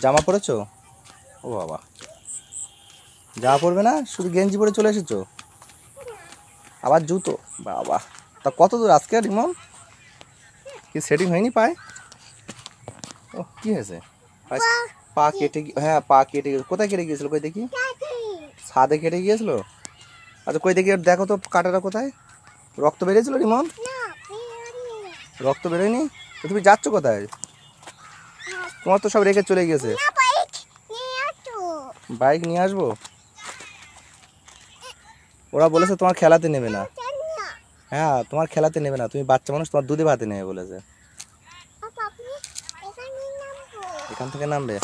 জামা পরেছো? ও বাবা, জামা পরবে না, শুধু গেঞ্জি পরে চলে এসেছো? আবার জুতো? বাবা, তা কত দূর আজকে রিমন? কি সেটিং হয়নি পায়ে? ও কি হয়েছে? পা কেটে হ্যাঁ, পা কেটে গেছে। কোথায় কেটে গিয়েছিল কই দেখি? ছাদে কেটে গিয়েছিল। আচ্ছা কই দেখি, দেখো তো কাটাটা কোথায়। রক্ত বেরিয়েছিল রিমন? রক্ত বেরোয়নি? তো তুমি যাচ্ছ কোথায়? তোমার তো সব রেখে চলে গেছে। বাইক নিয়ে আসবো? ওরা বলেছে তোমার খেলাতে নেবে না। হ্যাঁ, তোমার খেলাতে নেবে না, তুমি বাচ্চা মানুষ, তোমার দুধে ভাতে নেবে বলেছে। এখান থেকে নামবে?